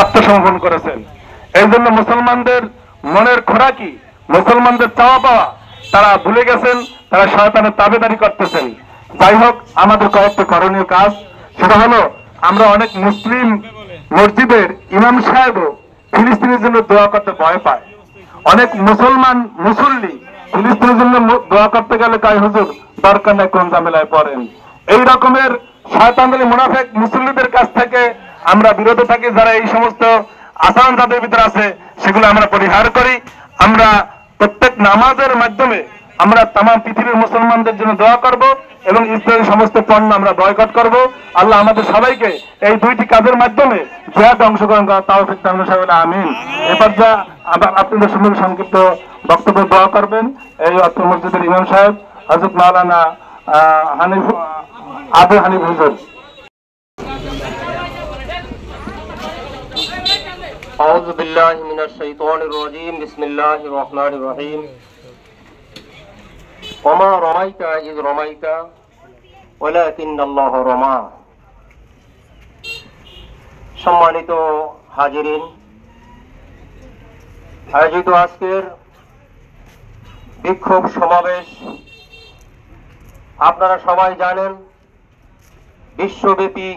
আত্মসমর্পণ করেছেন। এই জন্য মুসলমানদের মনের খোরাকি, মুসলমানদের চাওয়া পাওয়া তারা ভুলে গেছেন, তারা শয়তানের তাবেদারি করতেছেন। যাই হোক, আমাদের কয়েকটা করণীয় কাজ, সেটা হলো আমরা অনেক মুসলিম মসজিদের ইমাম সাহেবও ফিলিস্তিনের জন্য দোয়া করতে ভয় পায়। অনেক মুসলমান মুসল্লি ফিলিস্তিনের জন্য দোয়া করতে গেলে কয় হুজুর দরকার নাই, কোন ঝামেলায় পড়েন। এই রকমের শয়তানদের মুনাফিক মুসল্লিদের কাছ থেকে আমরা বিরত থাকি। যারা এই সমস্ত আচরণ যাদের ভিতরে আছে সেগুলো আমরা পরিহার করি। আমরা প্রত্যেক নামাজের মাধ্যমে আমরা তাম পৃথিবীর মুসলমানদের জন্য দোয়া করব এবং ইসরায়েলের সমস্ত পণ্য আমরা বয়কট করব। আল্লাহ আমাদের সবাইকে এই দুইটি কাজের মাধ্যমে জিহাদে অংশগ্রহণ করার তৌফিক দান করুন, আমিন। এবার যা আপনাদের সঙ্গে সংক্ষিপ্ত বক্তব্য দোয়া করবেন এই অত্র মসজিদের ইমাম সাহেব হযরত মাওলানা আবু হানিফ হুজুর। আউযু বিল্লাহি মিনাশ শাইতানির রাজীম। বিসমিল্লাহির রহমানির রহিম। ওমা রামাইতা ইয রামাইতা ওয়ালাকিন্নাল্লাহু রামা। সম্মানিত হাজিরিন, আয়োজিত আজকের বিক্ষোভ সমাবেশ আপনারা সবাই জানেন, বিশ্বব্যাপী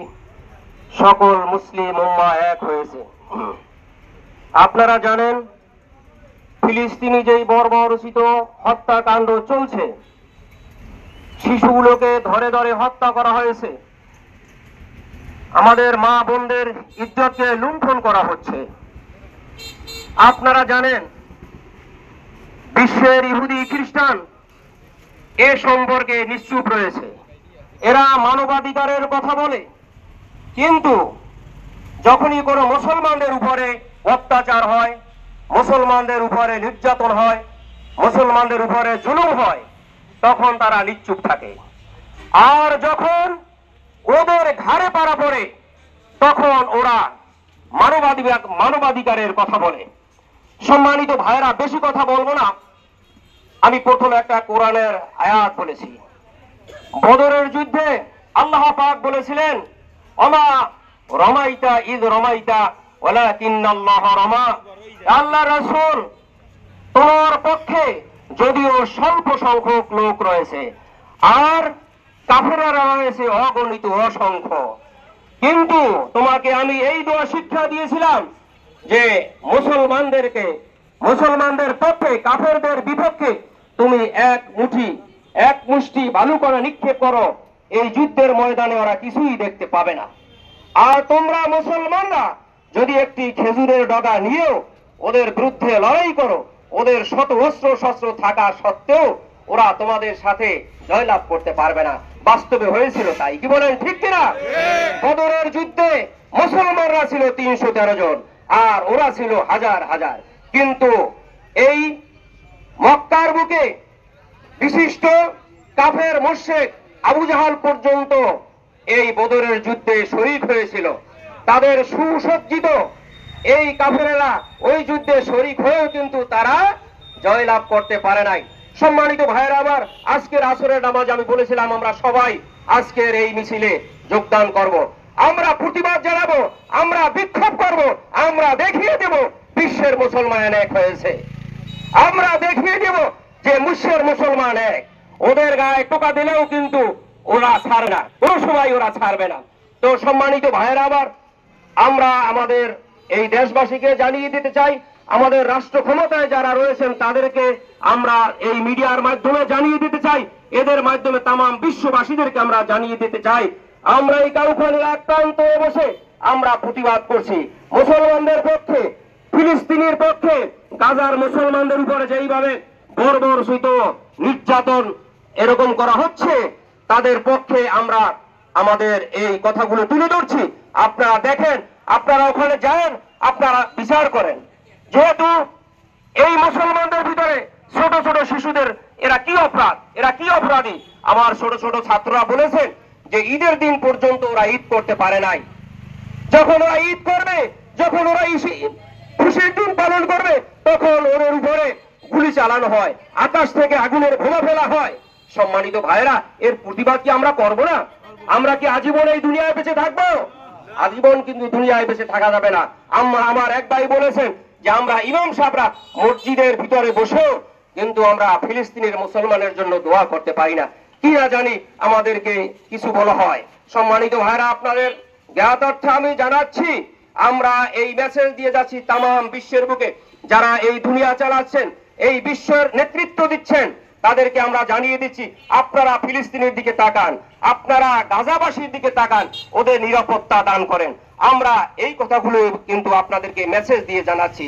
সকল মুসলিম উম্মাহ এক হয়েছে। আপনারা জানেন, ফিলিস্তিনি যেই বর্বরচিত হত্যাকাণ্ড চলছে, শিশুগুলোকে ধরে ধরে হত্যা করা হয়েছে, আমাদের মা বোনদের ইজ্জতকে লুণ্ঠন করা হচ্ছে। আপনারা জানেন, বিশ্বের ইহুদি খ্রিস্টান এ সম্পর্কে নিশ্চুপ রয়েছে। এরা মানবাধিকারের কথা বলে, কিন্তু যখনই কোনো মুসলমানদের উপরে অত্যাচার হয়, মুসলমানদের উপরে নির্যাতন হয়, মুসলমানদের উপরে জুলুম হয়, তখন তারা নিশ্চুপ থাকে। আর যখন ওদের ঘাড়ে পাড়া পড়ে তখন ওরা মানবাধিকারের কথা বলে। সম্মানিত ভাইরা, বেশি কথা বলবো না, আমি প্রথমে একটা কোরআনের আয়াত বলেছি। বদরের যুদ্ধে আল্লাহ পাক বলেছিলেন, ওমা রমাইতা ইয রমাইতা ওয়ালাকিন্নাল্লাহু রামা। আল্লাহ রাসূল, তোমার পক্ষে যদিও স্বল্প সংখ্যক লোক রয়েছে আর কাফেররা রয়েছে অগণিত অসংখ্য, কিন্তু তোমাকে আমি এই দোয়া শিক্ষা দিয়েছিলাম যে মুসলমানদের পক্ষে কাফেরদের বিপক্ষে তুমি এক মুষ্টি বালু করে নিক্ষেপ করো, এই যুদ্ধের ময়দানে ওরা কিছুই দেখতে পাবে না। আর তোমরা মুসলমানরা যদি একটি খেজুরের ডগা নিয়েও ওদের বিরুদ্ধে লড়াই করো, ওদের শত অস্ত্র শস্ত্র থাকা সত্ত্বেও ওরা তোমাদের সাথে জয়লাভ করতে পারবে না। বাস্তবে হয়েছিল তাই, কি বলেন ঠিক কিনা? বদরের যুদ্ধে মুসলমানরা ছিল 313 জন আর ওরা ছিল হাজার হাজার, কিন্তু এই মক্কার বুকে বিশিষ্ট কাফের মুশরিক আবু জাহাল পর্যন্ত এই বদরের যুদ্ধে শরীক হয়েছিল। তাদের সুসজ্জিত এই কাফেরেরা ওই যুদ্ধে শরীক হয়েও কিন্তু তারা জয়লাভ করতে পারে নাই। সম্মানিত ভাইরা আমার, আজকের আসরের নামাজ আমি বলেছিলাম আমরা সবাই আজকের এই মিছিলে যোগদান করব, আমরা প্রতিবাদ জানাবো, আমরা বিক্ষোভ করব, আমরা দেখিয়ে দেব বিশ্বের মুসলমান এক হয়েছে, আমরা দেখিয়ে দেব যে বিশ্বের মুসলমান এক। ওদের গায়ে টোকা দিলেও কিন্তু ওরা ছাড়বে না, কোন সময় ওরা ছাড়বে না। তো সম্মানিত ভাইরা আমার, আমরা আমাদের এই দেশবাসীকে জানিয়ে দিতে চাই, আমাদের রাষ্ট্র ক্ষমতায় যারা রয়েছেন তাদেরকে আমরা এই মিডিয়ার মাধ্যমে জানিয়ে দিতে চাই, এদের মাধ্যমে তাম বিশ্ববাসীদেরকে আমরা জানিয়ে দিতে চাই, আমরা এই কাউখালীর এক প্রান্তে বসে আমরা প্রতিবাদ করছি মুসলমানদের পক্ষে, ফিলিস্তিনের পক্ষে। গাজার মুসলমানদের উপরে যেইভাবে বর্বরচিত নির্যাতন এরকম করা হচ্ছে, তাদের পক্ষে আমরা আমাদের এই কথাগুলো তুলে ধরছি। আপনারা দেখেন, আপনারা ওখানে যান, আপনারা বিচার করেন। যেহেতু এই মুসলমানদের ভিতরে ছোট ছোট শিশুদের এরা কি অপরাধ, এরা কি অপরাধী? আমার ছোট ছোট ছাত্ররা বলেছেন যে ঈদের দিন পর্যন্ত ওরা ঈদ করতে পারে নাই। যখন ওরা ঈদ করবে, যখন ওরা খুশির দিন পালন করবে, তখন ওদের উপরে গুলি চালানো হয়, আকাশ থেকে আগুনের বোমা ফেলা হয়। সম্মানিত ভাইরা, এর প্রতিবাদ কি আমরা করবো না? আমরা কি আজীবন এই দুনিয়ায় বেঁচে থাকবো? আজীবন কিন্তু দুনিয়ায় বেঁচে থাকা যাবে না। আমার এক ভাই বলেছেন যে আমরা ইমাম সাহেবরা মসজিদের ভিতরে বসেও কিন্তু আমরা ফিলিস্তিনের মুসলমানের জন্য দোয়া করতে পারি না, কি না জানি আমাদেরকে কিছু বলা হয়। সম্মানিত ভাইরা, আপনাদের জ্ঞাতার্থে আমি জানাচ্ছি, আমরা এই মেসেজ দিয়ে যাচ্ছি তামাম বিশ্বের বুকে যারা এই দুনিয়া চালাচ্ছেন, এই বিশ্বের নেতৃত্ব দিচ্ছেন, তাদেরকে আমরা জানিয়ে দিচ্ছি আপনারা ফিলিস্তিনের দিকে তাকান, আপনারা গাজাবাসীর দিকে তাকান, ওদের নিরাপত্তা দান করেন। আমরা এই কথাগুলো কিন্তু আপনাদেরকে মেসেজ দিয়ে জানাচ্ছি।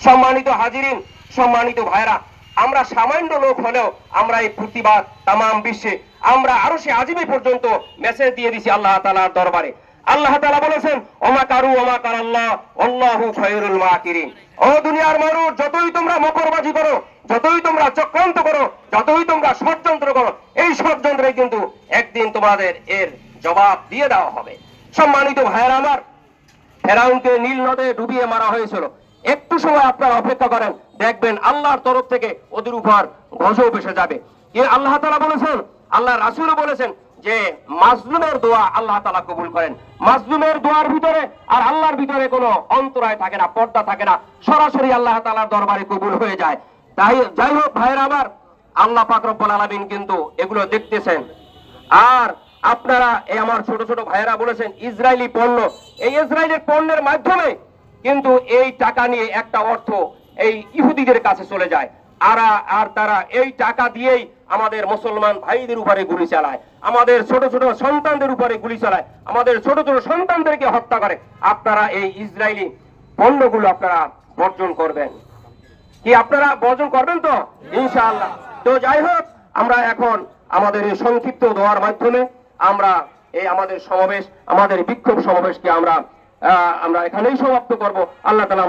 সম্মানিত হাজিরিন, সম্মানিত ভাইরা, আমরা সামান্য লোক হলেও আমরা এই প্রতিবাদ তামাম বিশ্বে আমরা আরো সে আজিমি পর্যন্ত মেসেজ দিয়ে দিছি আল্লাহ তাআলার দরবারে। আল্লাহ তাআলা বলেছেন ওমা কারু ওমা কারাল্লাহ আল্লাহু খায়রুল মাকিরিন। ও দুনিয়ার মানুষ, যতই তোমরা মকরবাজি করো, যতই তোমরা চক্রান্ত করো, যতই তোমরা ষড়যন্ত্র করো, এই ষড়যন্ত্রে কিন্তু একদিন তোমাদের এর জবাব দিয়ে দেওয়া হবে। সম্মানিত ভাইয়েরা আমার, ফেরাউনকে নীল নদে ডুবিয়ে মারা হয়েছিল। একটু সময় আপনারা অপেক্ষা করেন, দেখবেন আল্লাহর তরফ থেকে ওদের উপর গজব এসে যাবে। আল্লাহ তাআলা বলেছেন, আল্লাহ রাসূলও বলেছেন যে মাজলুমের দোয়া আল্লাহ তাআলা কবুল করেন। মাজলুমের দোয়ার ভিতরে আর আল্লাহর ভিতরে কোনো অন্তরায় থাকে না, পর্দা থাকে না, সরাসরি আল্লাহ তাআলার দরবারে কবুল হয়ে যায়। তাই যাই হোক ভাইরা আমার, আল্লাহ পাক রব্বুল আলামিন কিন্তু এগুলো দেখতেছেন। আর আপনারা এই আমার ছোট ছোট ভাইয়েরা বলেছেন ইসরায়েলি পণ্য, এই ইসরায়েলের পণ্যের মাধ্যমে কিন্তু এই টাকা নিয়ে একটা অর্থ এই ইহুদিদের কাছে চলে যায়, আর তারা এই টাকা দিয়েই আমাদের মুসলমান ভাইদের উপরে গুলি চালায়, আমাদের ছোট ছোট সন্তানদের উপরে গুলি চালায়, আমাদের ছোট ছোট সন্তানদেরকে হত্যা করে। আপনারা এই ইসরায়েলি পণ্যগুলো আপনারা বর্জন করবেন কি? আপনারা বর্জন করবেন তো ইনশাআল্লাহ। তো যাই হোক, আমরা এখন আমাদের এই সংক্ষিপ্ত দোয়ার মাধ্যমে আমরা এই আমাদের সমাবেশ, আমাদের বিক্ষোভ সমাবেশকে আমরা এখানেই সমাপ্ত করব। আল্লাহ তাআলা